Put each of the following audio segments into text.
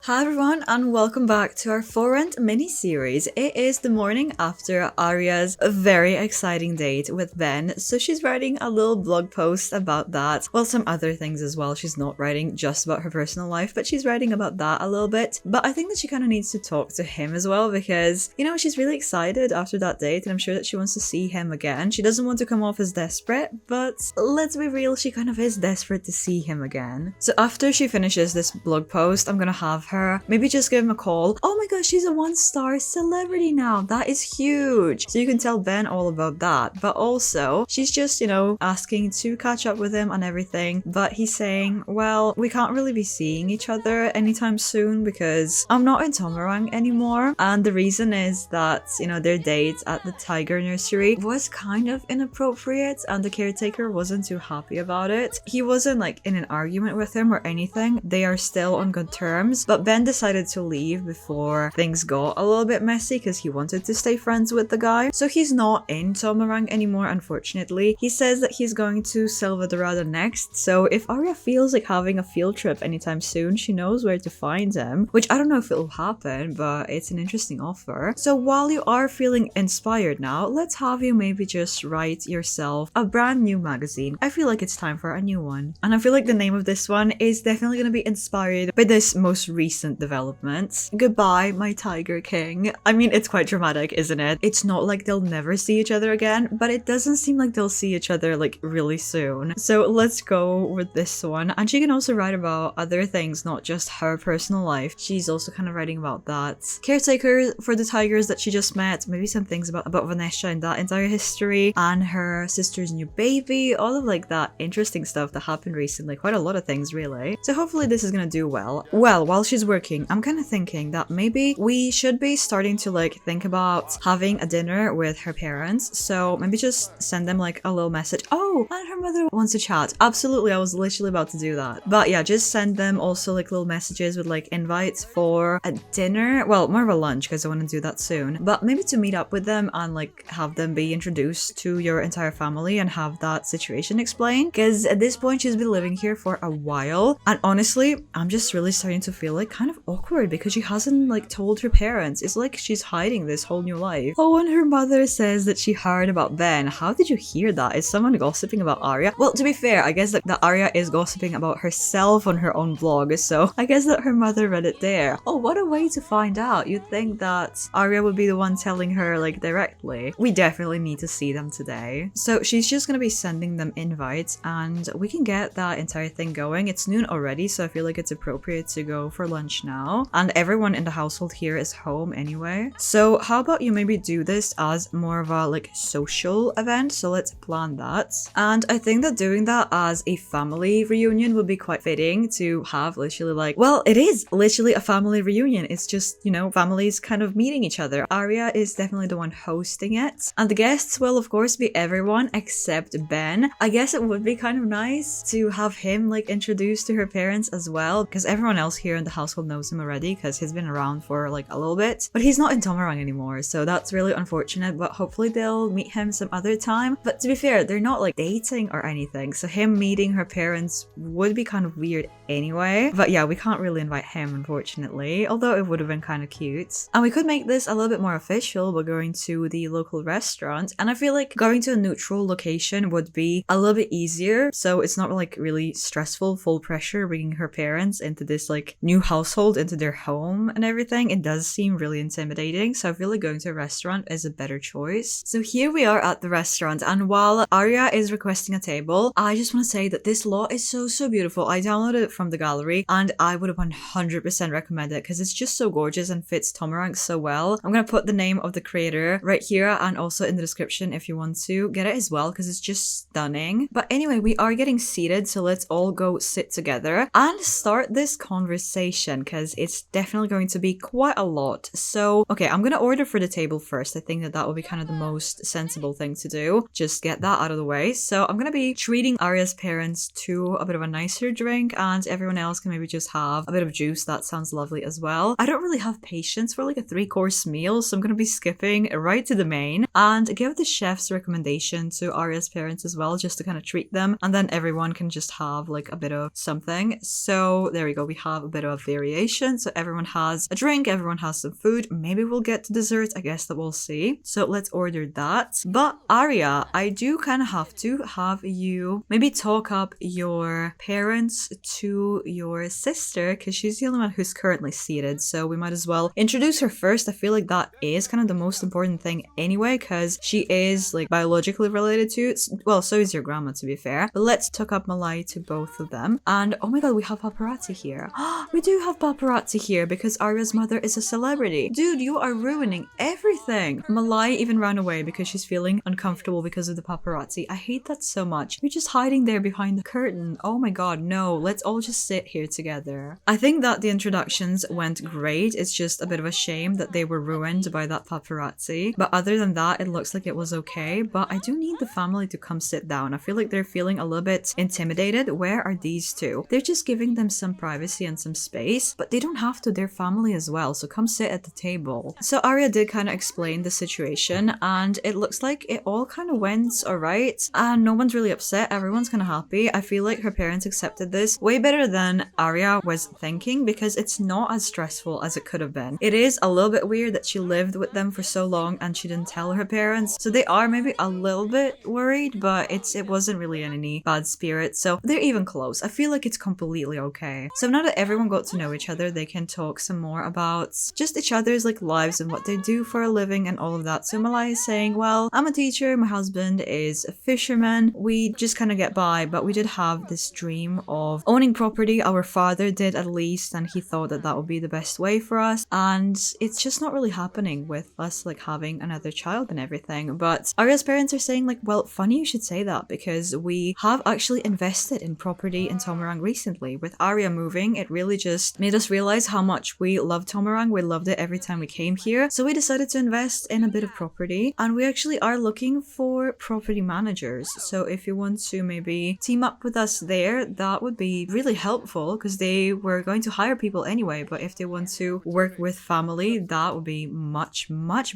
Hi everyone and welcome back to our For Rent mini-series. It is the morning after Ariya's very exciting date with Ben, so she's writing a little blog post about that. Well, some other things as well. She's not writing just about her personal life, but she's writing about that a little bit. But I think that she kind of needs to talk to him as well because, you know, she's really excited after that date and I'm sure that she wants to see him again. She doesn't want to come off as desperate, but let's be real, she kind of is desperate to see him again. So after she finishes this blog post, I'm gonna have her maybe just give him a call. Oh my gosh, she's a one-star celebrity now. That is huge. So you can tell Ben all about that. But also, she's just, you know, asking to catch up with him and everything. But he's saying, well, we can't really be seeing each other anytime soon because I'm not in Tomarang anymore. And the reason is that, you know, their date at the tiger nursery was kind of inappropriate and the caretaker wasn't too happy about it. He wasn't like in an argument with him or anything. They are still on good terms. But Ben decided to leave before things got a little bit messy because he wanted to stay friends with the guy. So he's not in Tomarang anymore, unfortunately. He says that he's going to Salvadorada next. So if Ariya feels like having a field trip anytime soon, she knows where to find him, which I don't know if it'll happen, but it's an interesting offer. So while you are feeling inspired now, let's have you maybe just write yourself a brand new magazine. I feel like it's time for a new one. And I feel like the name of this one is definitely going to be inspired by this most recent developments. Goodbye, my Tiger King. I mean, it's quite dramatic, isn't it? It's not like they'll never see each other again, but it doesn't seem like they'll see each other like really soon. So let's go with this one. And she can also write about other things, not just her personal life. She's also kind of writing about that caretaker for the tigers that she just met, maybe some things about Vanessa and that entire history, and her sister's new baby, all of like that interesting stuff that happened recently. Quite a lot of things, really. So hopefully this is gonna do well. Well, while she's working, I'm kind of thinking that maybe we should be starting to like think about having a dinner with her parents. So maybe just send them like a little message. Oh, and her mother wants to chat. Absolutely, I was literally about to do that. But yeah, just send them also like little messages with like invites for a dinner. Well, more of a lunch because I want to do that soon. But maybe to meet up with them and like have them be introduced to your entire family and have that situation explained. Because at this point, she's been living here for a while. And honestly, I'm just really starting to feel like kind of awkward because she hasn't like told her parents. It's like she's hiding this whole new life. Oh, and her mother says that she heard about Ben. How did you hear that? Is someone gossiping about Ariya? Well, to be fair, I guess that Ariya is gossiping about herself on her own blog, so I guess that her mother read it there. Oh, what a way to find out. You'd think that Ariya would be the one telling her like directly. We definitely need to see them today. So she's just gonna be sending them invites and we can get that entire thing going. It's noon already, so I feel like it's appropriate to go for lunch now. And everyone in the household here is home anyway. So how about you maybe do this as more of a like social event? So let's plan that. And I think that doing that as a family reunion would be quite fitting to have literally like, well, it is literally a family reunion. It's just, you know, families kind of meeting each other. Ariya is definitely the one hosting it. And the guests will of course be everyone except Ben. I guess it would be kind of nice to have him like introduced to her parents as well because everyone else here in the household knows him already because he's been around for like a little bit. But he's not in Tomarang anymore, so that's really unfortunate, but hopefully they'll meet him some other time. But to be fair, they're not like dating or anything, so him meeting her parents would be kind of weird anyway. But yeah, we can't really invite him unfortunately, although it would have been kind of cute. And we could make this a little bit more official by going to the local restaurant, and I feel like going to a neutral location would be a little bit easier, so it's not like really stressful, full pressure bringing her parents into this like new household, into their home and everything. It does seem really intimidating, so I feel like going to a restaurant is a better choice. So here we are at the restaurant, and while Ariya is requesting a table, I just want to say that this lot is so beautiful. I downloaded it from the gallery and I would have 100% recommend it because it's just so gorgeous and fits Tomarang so well. I'm gonna put the name of the creator right here and also in the description if you want to get it as well because it's just stunning. But anyway, we are getting seated, so let's all go sit together and start this conversation because it's definitely going to be quite a lot. So okay, I'm gonna order for the table first. I think that that will be kind of the most sensible thing to do. Just get that out of the way. So I'm gonna be treating Ariya's parents to a bit of a nicer drink and everyone else can maybe just have a bit of juice. That sounds lovely as well. I don't really have patience for like a 3-course meal, so I'm gonna be skipping right to the main and give the chef's recommendation to Ariya's parents as well, just to kind of treat them, and then everyone can just have like a bit of something. So there we go, we have a bit of a variation. So everyone has a drink, everyone has some food. Maybe we'll get to dessert. I guess that we'll see. So let's order that. But Ariya, I do kind of have to have you maybe talk up your parents to your sister because she's the only one who's currently seated. So we might as well introduce her first. I feel like that is kind of the most important thing anyway because she is like biologically related to it. Well, so is your grandma to be fair. But let's talk up Malai to both of them. And oh my god, we have paparazzi here. We do have paparazzi here because Aria's mother is a celebrity. Dude, you are ruining everything. Malai even ran away because she's feeling uncomfortable because of the paparazzi. I hate that so much. You're just hiding there behind the curtain. Oh my god, no. Let's all just sit here together. I think that the introductions went great. It's just a bit of a shame that they were ruined by that paparazzi. But other than that, it looks like it was okay. But I do need the family to come sit down. I feel like they're feeling a little bit intimidated. Where are these two? They're just giving them some privacy and some space, but they don't have to. They're family as well, so come sit at the table. So Ariya did kind of explain the situation, and it looks like it all kind of went alright, and no one's really upset. Everyone's kind of happy. I feel like her parents accepted this way better than Ariya was thinking because it's not as stressful as it could have been. It is a little bit weird that she lived with them for so long and she didn't tell her parents, so they are maybe a little bit worried, but it wasn't really in any bad spirit, so they're even close. I feel like it's completely okay. So now that everyone got to know each other, they can talk some more about just each other's like lives and what they do for a living and all of that. So Malai is saying, well, I'm a teacher, my husband is a fisherman, we just kind of get by, but we did have this dream of owning property. Our father did at least, and he thought that that would be the best way for us, and it's just not really happening with us like having another child and everything. But Aria's parents are saying like, well, funny you should say that because we have actually invested in property in Tomarang recently. With Ariya moving, it really just made us realize how much we love Tomarang. We loved it every time we came here, so we decided to invest in a bit of property, and we actually are looking for property managers. So if you want to maybe team up with us there, that would be really helpful because they were going to hire people anyway, but if they want to work with family, that would be much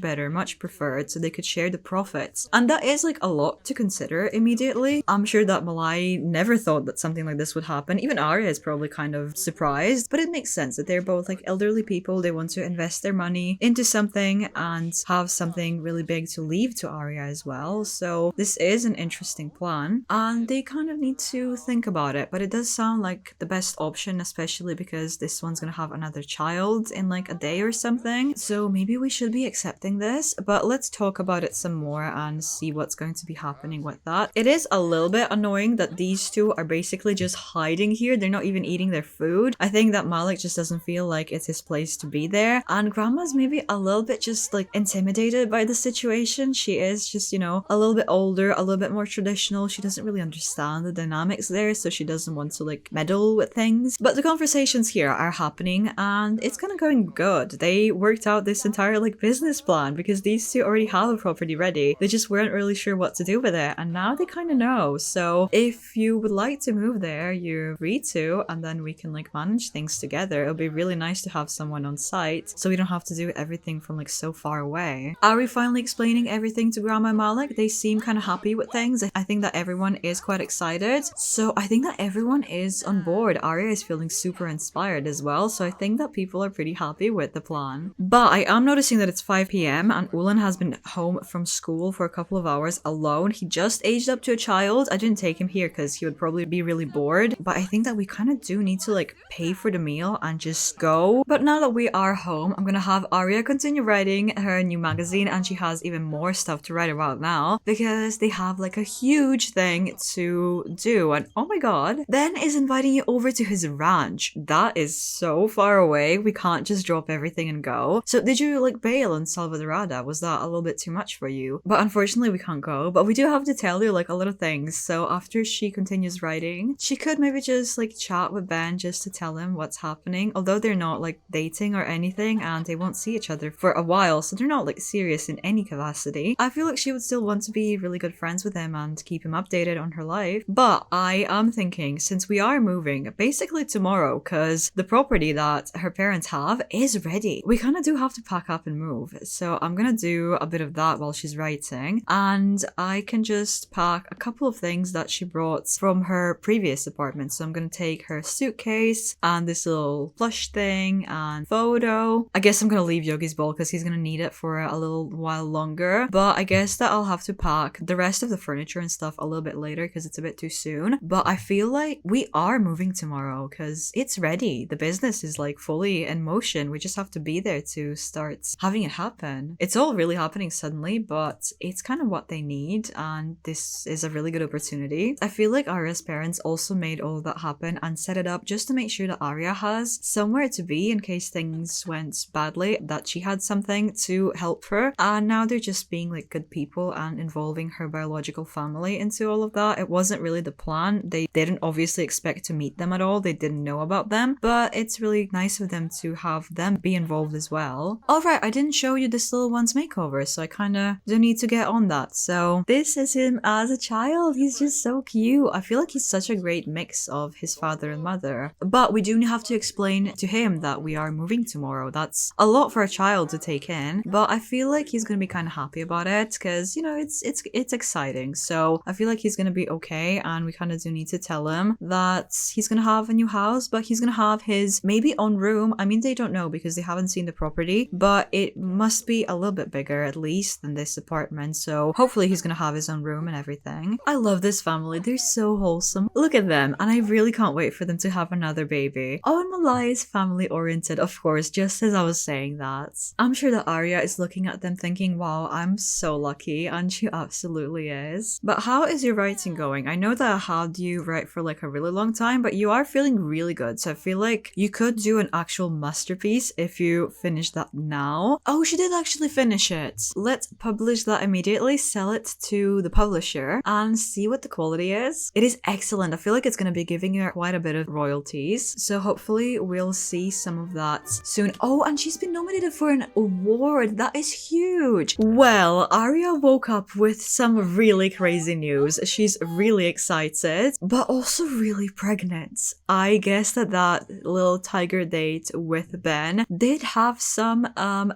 better, much preferred, so they could share the profits. And that is like a lot to consider immediately. I'm sure that Malai never thought that something like this would happen. Even Ariya is probably kind of surprised, but it makes sense that they're both like elderly people. They want to invest their money into something and have something really big to leave to Ariya as well. So this is an interesting plan and they kind of need to think about it, but it does sound like the best option, especially because this one's gonna have another child in like a day or something. So maybe we should be accepting this, but let's talk about it some more and see what's going to be happening with that. It is a little bit annoying that these two are basically just hiding here. They're not even eating their food. I think that Malik just doesn't feel like it's his place to be there, and grandma's maybe a little bit just like intimidated by the situation. She is just, you know, a little bit older, a little bit more traditional. She doesn't really understand the dynamics there, so she doesn't want to like meddle with things. But the conversations here are happening and it's kind of going good. They worked out this entire like business plan because these two already have a property ready. They just weren't really sure what to do with it, and now they kind of know. So if you would like to move there, you're free to, and then we can like manage things together. It'll be really nice to have someone on site so we don't have to do everything from like so far away. Are we finally explaining everything to Grandma and Malik? They seem kind of happy with things. I think that everyone is quite excited, so I think that everyone is on board. Ariya is feeling super inspired as well, so I think that people are pretty happy with the plan. But I am noticing that it's 5 p.m. and Ulan has been home from school for a couple of hours alone. He just aged up to a child. I didn't take him here because he would probably be really bored, but I think that we kind of do need to like pay for the meal and just go. But now that we are home, I'm gonna have Ariya continue writing her new magazine, and she has even more stuff to write about now because they have like a huge thing to do. And oh my god, Ben is inviting you over to his ranch. That is so far away. We can't just drop everything and go. So did you like bail on Salvadorada? Was that a little bit too much for you? But unfortunately we can't go, but we do have to tell you like a lot of things. So after she continues writing, she could maybe just like chat with Ben just to tell him what's happening, although they're not like dating or anything and they won't see each other for a while, so they're not like serious in any capacity. I feel like she would still want to be really good friends with him and keep him updated on her life. But I am thinking, since we are moving basically tomorrow, because the property that her parents have is ready, we kind of do have to pack up and move. So I'm gonna do a bit of that while she's writing, and I can just pack a couple of things that she brought from her previous apartment. So I'm gonna take her suitcase and this this little plush thing and photo. I guess I'm gonna leave Yogi's bowl because he's gonna need it for a little while longer. But I guess that I'll have to pack the rest of the furniture and stuff a little bit later because it's a bit too soon. But I feel like we are moving tomorrow because it's ready. The business is like fully in motion. We just have to be there to start having it happen. It's all really happening suddenly, but it's kind of what they need, and this is a really good opportunity. I feel like Arya's parents also made all of that happen and set it up just to make sure that Arya has somewhere to be in case things went badly, that she had something to help her. And now they're just being like good people and involving her biological family into all of that. It wasn't really the plan. They didn't obviously expect to meet them at all. They didn't know about them, but it's really nice of them to have them be involved as well. Alright, I didn't show you this little one's makeover, so I kind of do need to get on that. So this is him as a child. He's just so cute. I feel like he's such a great mix of his father and mother. But we do have to explain to him that we are moving tomorrow. That's a lot for a child to take in, but I feel like he's gonna be kind of happy about it because, you know, it's exciting. So I feel like he's gonna be okay, and we kind of do need to tell him that he's gonna have a new house, but he's gonna have his maybe own room. I mean, they don't know because they haven't seen the property, but it must be a little bit bigger at least than this apartment. So hopefully he's gonna have his own room and everything. I love this family. They're so wholesome. Look at them, and I really can't wait for them to have another baby. Oh, and Malaya is family oriented, of course, just as I was saying that. I'm sure that Arya is looking at them thinking, wow, I'm so lucky, and she absolutely is. But how is your writing going? I know that I had you write for like a really long time, but you are feeling really good, so I feel like you could do an actual masterpiece if you finish that now. Oh, she did actually finish it. Let's publish that immediately, sell it to the publisher, and see what the quality is. It is excellent. I feel like it's going to be giving her quite a bit of royalties, so hopefully we'll see some of that soon. Oh, and she's been nominated for an award. That is huge. Well, Ariya woke up with some really crazy news. She's really excited, but also really pregnant. I guess that little tiger date with Ben did have some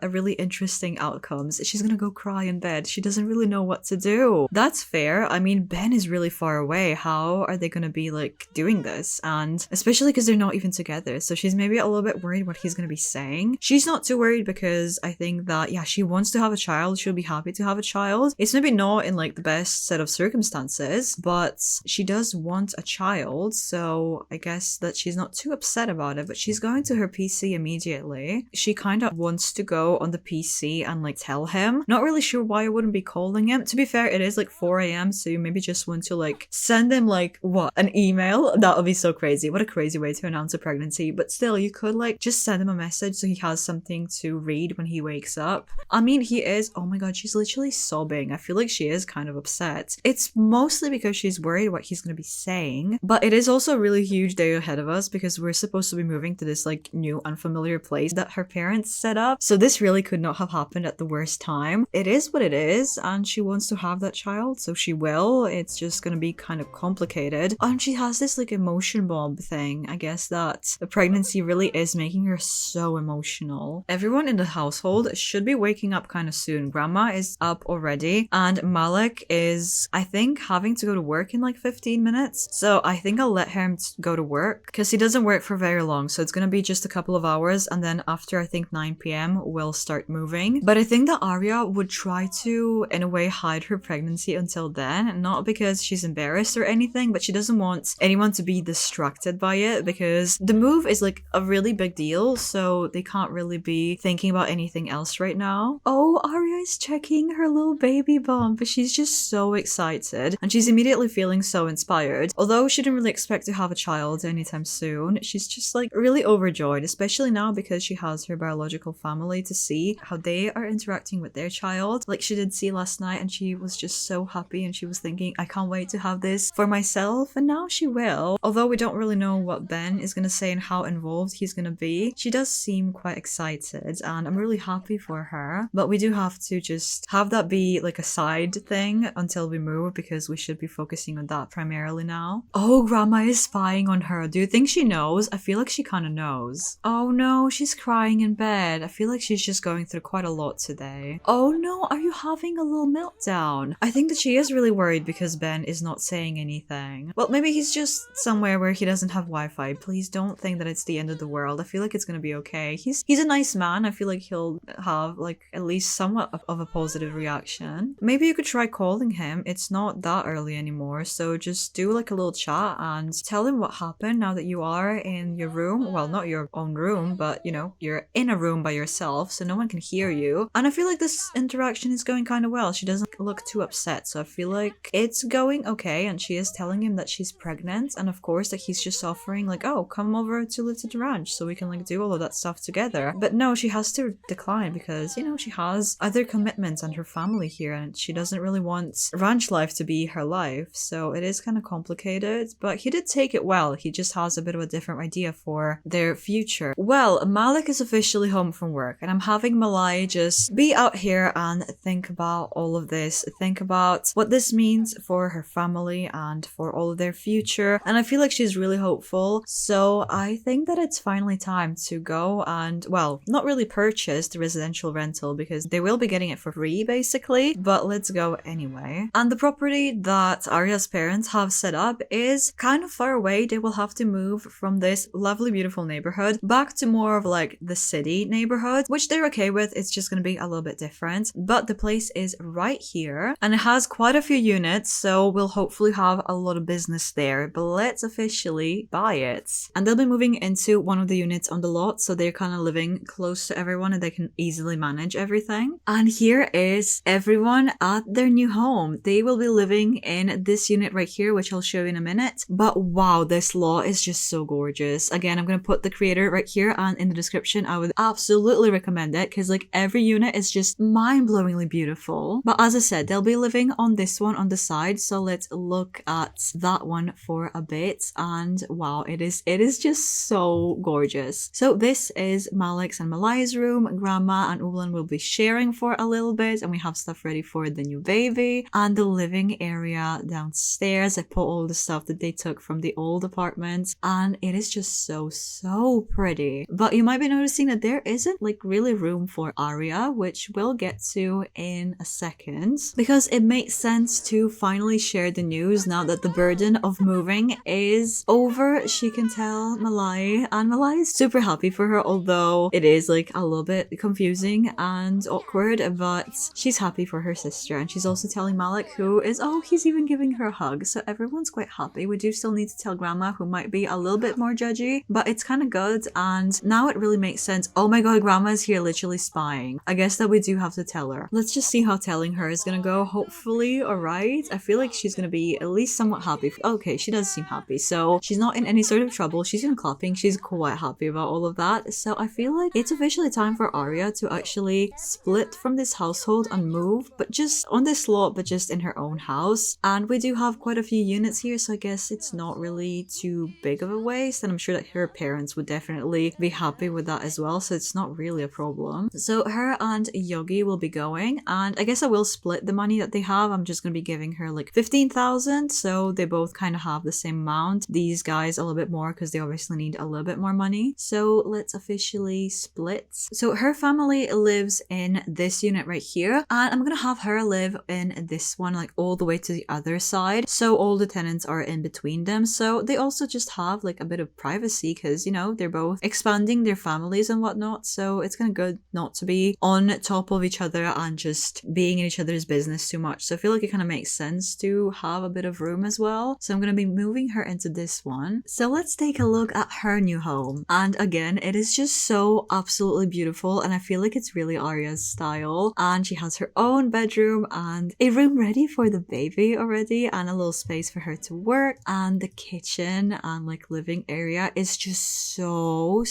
really interesting outcomes. She's gonna go cry in bed. She doesn't really know what to do. That's fair. I mean, Ben is really far away. How are they gonna be like doing this? And especially because they're not even together, so she's maybe a little bit worried what he's gonna be saying. She's not too worried because I think that, yeah, she wants to have a child. She'll be happy to have a child. It's maybe not in like the best set of circumstances, but she does want a child, so I guess that she's not too upset about it. But she's going to her PC immediately. She kind of wants to go on the PC and like tell him. Not really sure why I wouldn't be calling him. To be fair, it is like 4 a.m, so you maybe just want to like send him like what, an email? That would be so crazy. What a crazy way to announce a pregnancy. But still, you could like just send him a message so he has something to read when he wakes up. I mean, he is, oh my god, she's literally sobbing. I feel like she is kind of upset. It's mostly because she's worried what he's going to be saying, but it is also a really huge day ahead of us because we're supposed to be moving to this like new unfamiliar place that her parents set up. So this really could not have happened at the worst time. It is what it is, and she wants to have that child, so she will. It's just going to be kind of complicated. And she has this like emotion bomb thing. I guess that the pregnancy really is making her so emotional. Everyone in the household should be waking up kind of soon. Grandma is up already, and Malik is, I think, having to go to work in like 15 minutes. So I think I'll let him go to work because he doesn't work for very long. So it's going to be just a couple of hours, and then after I think 9 p.m. we'll start moving. But I think that Arya would try to, in a way, hide her pregnancy until then. Not because she's embarrassed or anything, but she doesn't want anyone to be distracted by it because the move is like a really big deal. So they can't really be thinking about anything else right now. Oh, Arya is checking her little baby bump. She's just so excited, and she's immediately feeling so inspired. Although she didn't really expect to have a child anytime soon, she's just like really overjoyed, especially now because she has her biological family to see how they are interacting with their child. Like she did see last night, and she was just so happy, and she was thinking, I can't wait to have this for myself, and now she will. Although we don't really know what Ben is gonna say and how involved he's gonna be, she does seem quite excited, and I'm really happy for her. But we do have to just have that be like a side thing until we move because we should be focusing on that primarily now. Oh, Grandma is spying on her. Do you think she knows? I feel like she kind of knows. Oh no, she's crying in bed. I feel like she's just going through quite a lot today. Oh no, are you having a little meltdown? I think that she is really worried because Ben is not saying anything. Well, maybe he's just somewhere where he doesn't have Wi-Fi. Please don't think that it's the end of the world. I feel like it's gonna be okay. He's a nice man. I feel like he'll have like at least somewhat of a positive reaction. Maybe you could try calling him. It's not that early anymore, so just do like a little chat and tell him what happened now that you are in your room. Well, not your own room, but you know, you're in a room by yourself, so no one can hear you. And I feel like this interaction is going kind of well. She doesn't look too upset, so I feel like it's going okay. And she is telling him that she's pregnant, and of course that he's just offering like, oh, come over to live at the ranch so we can like do all of that stuff together. But no, she has to decline because, you know, she has other commitments and her family here, and she doesn't really want ranch life to be her life. So it is kind of complicated, but he did take it well. He just has a bit of a different idea for their future. Well, Malik is officially home from work, and I'm having Malai just be out here and think about all of this, think about what this means for her family and for all of their future. And I feel like she's really hopeful. So I think that it's finally time to go and, well, not really purchase the residential rental because they will be getting it for free basically, but let's go anyway. And the property that Aria's parents have set up is kind of far away. They will have to move from this lovely, beautiful neighborhood back to more of like the city neighborhood, which they're okay with. It's just going to be a little bit different, but the place is right here and it has quite a few units, so we'll hopefully have a lot of business there. But let's officially buy it. And they'll be moving into one of the units on the lot, so they're kind of living close to everyone and they can easily manage everything. And here is everyone at their new home. They will be living in this unit right here, which I'll show you in a minute. But wow, this lot is just so gorgeous. Again, I'm going to put the creator right here and in the description. I would absolutely recommend it because like every unit is just mind-blowingly beautiful. But as I said, they'll be living on this one on the side, so let's look at that one for a bit. And wow, it is just so gorgeous. So this is Malik's and Malai's room. Grandma and Ulan will be sharing for a little bit, and we have stuff ready for the new baby. And the living area downstairs, I put all the stuff that they took from the old apartment, and it is just so pretty. But you might be noticing that there isn't like really room for Ariya, which we'll get to in a second, because it makes sense to finally share the news now that the burden of moving is over. She can tell Malai, and Malai is super happy for her, although it is like a little bit confusing and awkward, but she's happy for her sister. And she's also telling Malik, who is, oh, he's even giving her a hug, so everyone's quite happy. We do still need to tell Grandma, who might be a little bit more judgy, but it's kind of good. And now it really makes sense. Oh my god, Grandma is here literally spying. I guess that we do have to tell her. Let's just see how telling her is gonna go. Hopefully, alright. I feel like she's gonna be at least somewhat happy. Okay, she does seem happy, so she's not in any sort of trouble. She's even clapping. She's quite happy about all of that. So I feel like it's officially time for Ariya to actually split from this household and move, but just on this lot, but just in her own house. And we do have quite a few units here, so I guess it's not really too big of a waste, and I'm sure that her parents would definitely be happy with that as well, so it's not really a problem. So her and Yogi will be going, and I guess I will split the money that they have. I'm just gonna be giving her like 15,000, so they both kind of have the same amount. These guys a little bit more because they obviously need a little bit more money. So let's officially split. So her family lives in this unit right here, and I'm gonna have her live in this one like all the way to the other side, so all the tenants are in between them, so they also just have like a bit of privacy because, you know, they're both expanding their families and whatnot, so it's kind of good not to be on top of each other and just being in each other's business too much. So I feel like it kind of makes sense to have a bit of room as well. So I'm going to be moving her into this one. So let's take a look at her new home. And again, it is just so absolutely beautiful, and I feel like it's really Aria's style. And she has her own bedroom and a room ready for the baby already, and a little space for her to work, and the kitchen and like living area is just so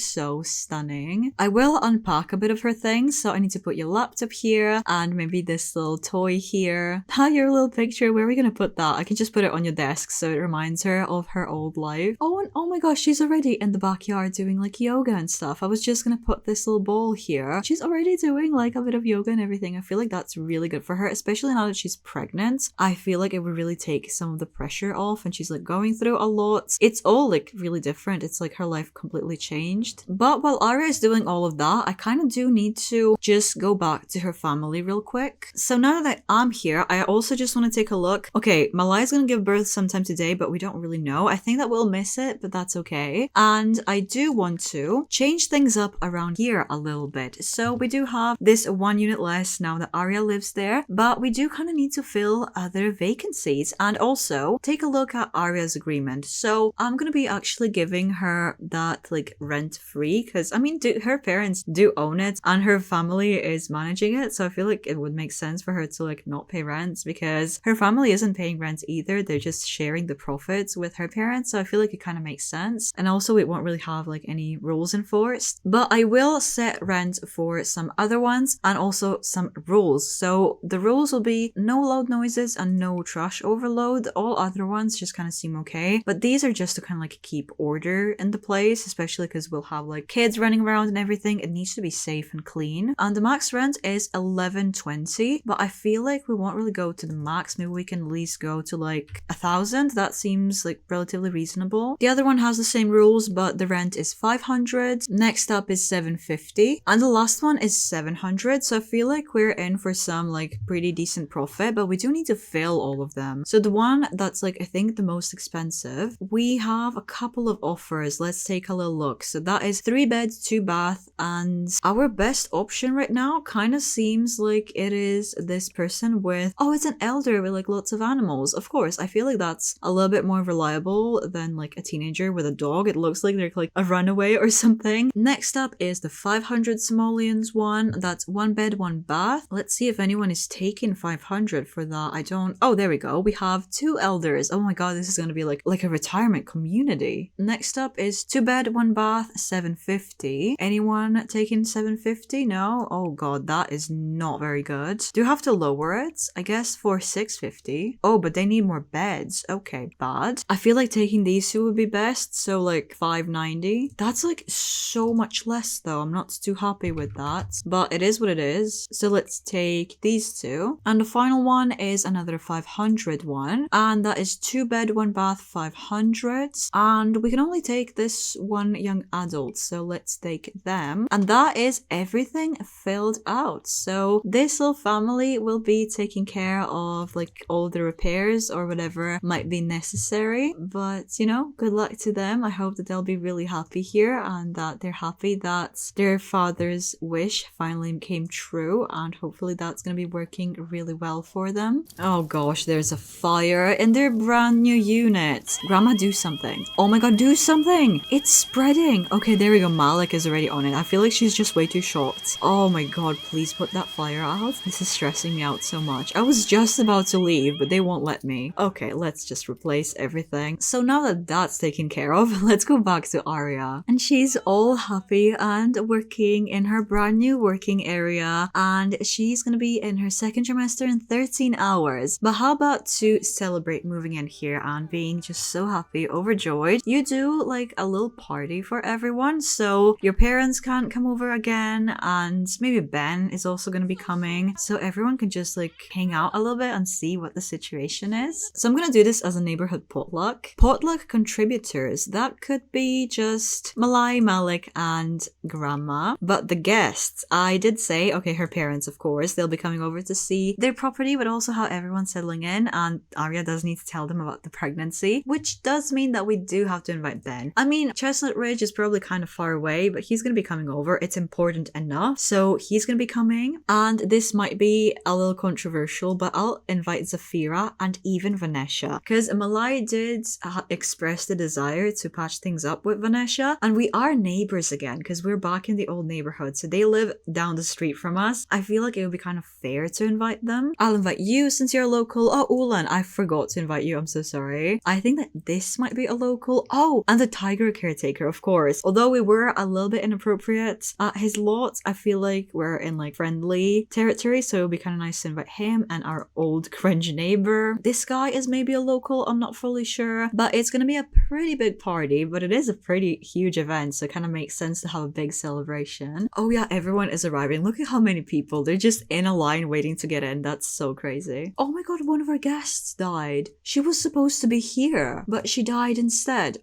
stunning. I will unpack a bit of her things, so I need to put your laptop here and maybe this little toy here. Your little picture, where are we gonna put that? I can just put it on your desk so it reminds her of her old life. Oh, and oh my gosh, she's already in the backyard doing like yoga and stuff. I was just gonna put this little bowl here. She's already doing like a bit of yoga and everything. I feel like that's really good for her, especially now that she's pregnant. I feel like it would really take some of the pressure off, and she's like going through a lot. It's all like really different. It's like her life completely changed. But while Ariya is doing all of that, I kind of do need to just go back to her family real quick. So now that I'm here, I also just want to take a look. Okay, Malai's gonna give birth sometime today, but we don't really know. I think that we'll miss it, but that's okay. okay. And I do want to change things up around here a little bit. So we do have this 1 unit less now that Ariya lives there, but we do kind of need to fill other vacancies and also take a look at Ariya's agreement. So I'm gonna be actually giving her that like rent free because I mean her parents do own it and her family is managing it, so I feel like it would make sense for her to like not pay rent because her family isn't paying rent either. They're just sharing the profits with her parents, so I feel like it kind of makes sense. And also it won't really have like any rules enforced, but I will set rent for some other ones and also some rules. So the rules will be no loud noises and no trash overload. All other ones just kind of seem okay, but these are just to kind of like keep order in the place, especially because we'll have like kids running around and everything. It needs to be safe and clean. And the max rent is 1120, but I feel like we won't really go to the max. Maybe we can at least go to like 1,000. That seems like relatively reasonable. The other one has the same rules, but the rent is 500. Next up is 750, and the last one is 700. So I feel like we're in for some like pretty decent profit, but we do need to fill all of them. So the one that's like I think the most expensive, we have a couple of offers. Let's take a little look. So that is 3 beds, 2 bath, and our best option right now kind of seems like it is this person with, oh, it's an elder with like lots of animals. Of course, I feel like that's a little bit more reliable than like a teenager with a dog. It looks like they're like a runaway or something. Next up is the 500 simoleons one. That's 1 bed, 1 bath. Let's see if anyone is taking 500 for that. I don't. Oh, there we go. We have 2 elders. Oh my god, this is going to be like a retirement community. Next up is 2 bed, 1 bath, 750. Anyone taking 750? No? Oh god, that is not very good. Do you have to lower it? I guess for 650. Oh, but they need more beds. Okay, bad. I feel like taking these 2 would be best. So like 590. That's like so much less though. I'm not too happy with that, but it is what it is. So let's take these 2. And the final one is another 500 one. And that is 2 bed, 1 bath, 500. And we can only take this 1 young adult. So let's take them. And that is everything filled out. So this little family will be taking care of like all the repairs or whatever might be necessary. But you know, good luck to them. I hope that they'll be really happy here and that they're happy that their father's wish finally came true, and hopefully that's going to be working really well for them. Oh gosh, there's a fire in their brand new unit. Grandma, do something. Oh my god, do something. It's spreading. Okay, there we go. Malik is already on it. I feel like she's just way too shocked. Oh my god, please put that fire out. This is stressing me out so much. I was just about to leave, but they won't let me. Okay, let's just replace everything. So now that that's taken care of, let's go back to Ariya. And she's all happy and working in her brand new working area, and she's gonna be in her second trimester in 13 hours. But how about to celebrate moving in here and being just so happy, overjoyed, you do like a little party for everyone. So your parents can't come over again, and maybe Ben is also gonna be coming, so everyone can just like hang out a little bit and see what the situation is. So I'm gonna do this as a neighborhood potluck. Potluck contributors, that could be just Malai, Malik, and Grandma. But the guests, I did say, okay, her parents, of course, they'll be coming over to see their property, but also how everyone's settling in, and Ariya does need to tell them about the pregnancy, which does mean that we do have to invite Ben. I mean, Chestnut Ridge is probably kind of far away, but he's gonna be coming over. It's important enough, so he's gonna be coming. And this might be a little controversial, but I'll invite Zafira and even Vanessa, because Malai did express the desire to patch things up with Vanessa, and we are neighbors again because we're back in the old neighborhood, so they live down the street from us. I feel like it would be kind of fair to invite them. I'll invite you since you're local. Oh, Ulan, I forgot to invite you. I'm so sorry. I think that this might be a local. Oh, and the tiger caretaker, of course. Although we were a little bit inappropriate at his lot, I feel like we're in like friendly territory, so it would be kind of nice to invite him and our old cringe neighbor. This guy is maybe a local, I'm not fully sure, but it's gonna be a pretty big party, but it is a pretty huge event, so it kind of makes sense to have a big celebration. Oh yeah, everyone is arriving. Look at how many people. They're just in a line waiting to get in. That's so crazy. Oh my god, one of our guests died. She was supposed to be here, but she died instead.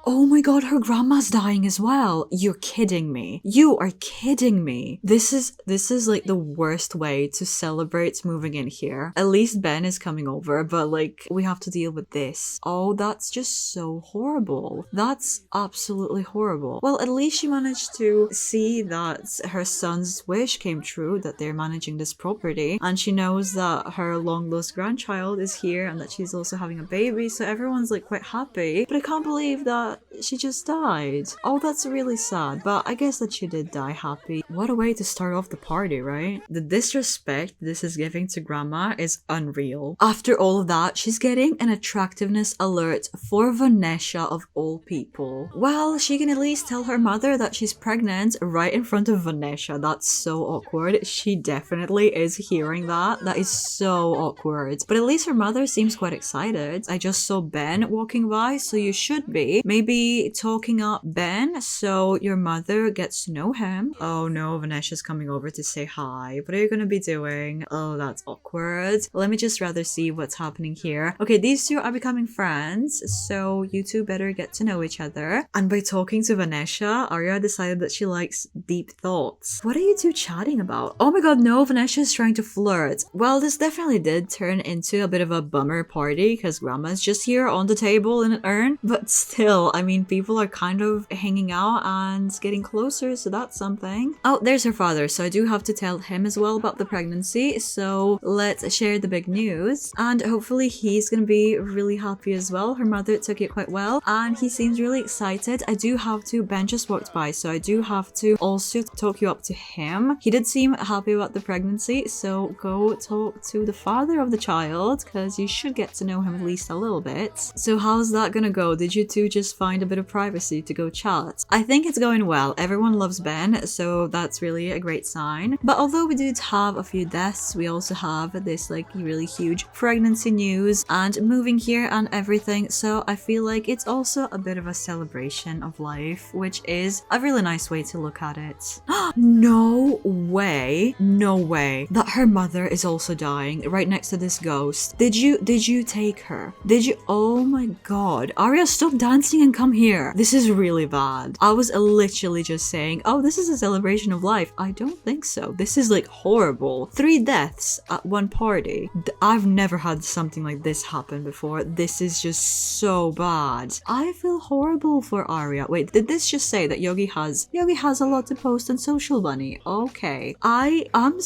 Oh my god, her grandma's dying as well. You're kidding me. You are kidding me. This is like the worst way to celebrate moving in here. At least Ben is coming over, but like we have to deal with this. Oh, that's just so horrible. That's absolutely horrible. Well, at least she managed to see that her son's wish came true, that they're managing this property, and she knows that her long lost grandchild is here and that she's also having a baby, so everyone's like quite happy. But I can't believe that she just died. Oh, that's really sad, but I guess that she did die happy. What a way to start off the party, right? The disrespect this is giving to grandma is unreal. After all of that, she's getting an attractiveness alert for Vanessa of all people. Well, she can at least tell her mother that she's pregnant right in front of Vanessa. That's so awkward. She definitely is hearing that. That is so awkward. But at least her mother seems quite excited. I just saw Ben walking by, so you should be. Maybe talking up Ben so your mother gets to know him. Oh no, Vanessa's coming over to say hi. What are you gonna be doing? Oh, that's awkward. Let me just rather see what's happening here. Okay, these two are becoming friends, so you two better get to know each other. And by talking to Vanessa, Ariya decided that she likes deep thoughts. What are you two chatting about? Oh my god, no, Vanessa is trying to flirt. Well, this definitely did turn into a bit of a bummer party because grandma's just here on the table in an urn. But still, I mean, people are kind of hanging out and getting closer, so that's something. Oh, there's her father, so I do have to tell him as well about the pregnancy. So let's share the big news, and hopefully he's gonna be really happy as well. Her mother took it quite well and he seems really excited. I do have to, Ben just walked by, so I do have to also talk you up to him. He did seem happy about the pregnancy, so go talk to the father of the child because you should get to know him at least a little bit. So how's that gonna go? Did you two just find a bit of privacy to go chat? I think it's going well. Everyone loves Ben, so that's really a great sign. But although we did have a few deaths, we also have this like really huge pregnancy news and moving here and everything, so I feel like it's also a bit of a celebration of life, which is a really nice way to look at it. No way that her mother is also dying right next to this ghost. Did you take her? Did you? Oh my god. Ariya, stop dancing and come here. This is really bad. I was literally just saying, oh, this is a celebration of life. I don't think so. This is like horrible. 3 deaths at one party. I've never had something like this happen before. This is just so bad. I feel horrible for Ariya. Wait, did this just say that Yogi has a lot to post on Social Bunny? Okay. I'm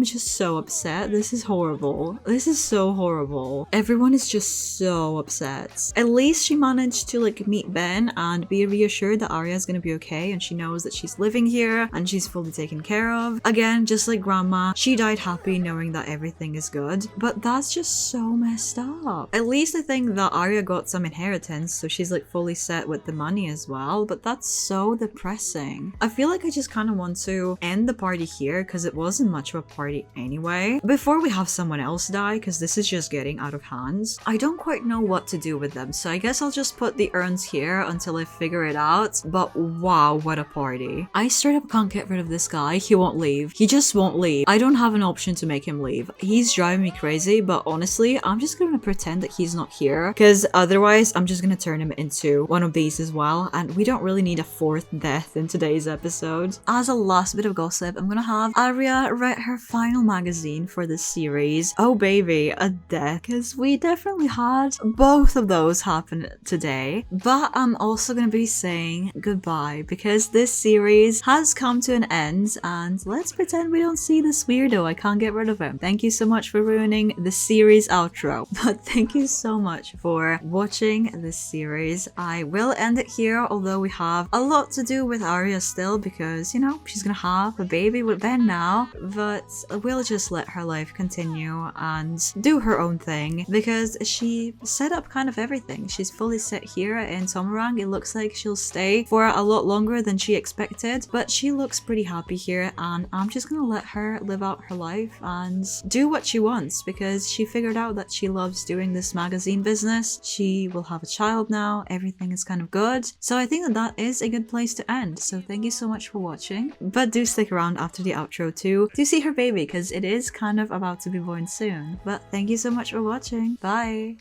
just so upset. This is horrible. This is so horrible. Everyone is just so upset. At least she managed to like meet Ben and be reassured that Ariya is gonna be okay, and she knows that she's living here and she's fully taken care of. Again, just like grandma, she died happy knowing that everything is good. But that's just so messed up. At least I think that Ariya got some inheritance, so she's like fully set with the money as well, but that's so depressing. I feel like I just kind of want to end the party here because it wasn't much of a party anyway, before we have someone else die, because this is just getting out of hands. I don't quite know what to do with them, so I guess I'll just put the urns here until I figure it out. But wow, what a party. I straight up can't get rid of this guy. He won't leave. He just won't leave. I don't have an option to make him leave. He's driving me crazy, but honestly, I'm just gonna pretend that he's not here, because otherwise I'm just gonna turn him into one of these as well, and we don't really need a 4th death in today's episode. As a last bit of gossip, I'm gonna have Ariya write her final magazine for this series. Oh baby, a death, because we definitely had both of those happen today. But I'm also gonna be saying goodbye because this series has come to an end, and let's pretend we don't see this weirdo. I can't get rid of him. Thank you so much for ruining the series outro, but thank you so much for watching this series. I will end it here, although we have a lot to do with Ariya still, because you know, she's gonna have a baby with Ben now, but we'll just let her life continue and do her own thing because she set up kind of everything. She's fully set here in Tomarang. It looks like she'll stay for a lot longer than she expected, but she looks pretty happy here, and I'm just gonna let her live out her life and do what she wants because she figured out that she loves doing this magazine business. She will have a child now. Everything is kind of good. So I think that that is a good place to end. So thank you so much for watching, but do stick around after the outro to see her baby because it is kind of about to be born soon. But thank you so much for watching. Bye!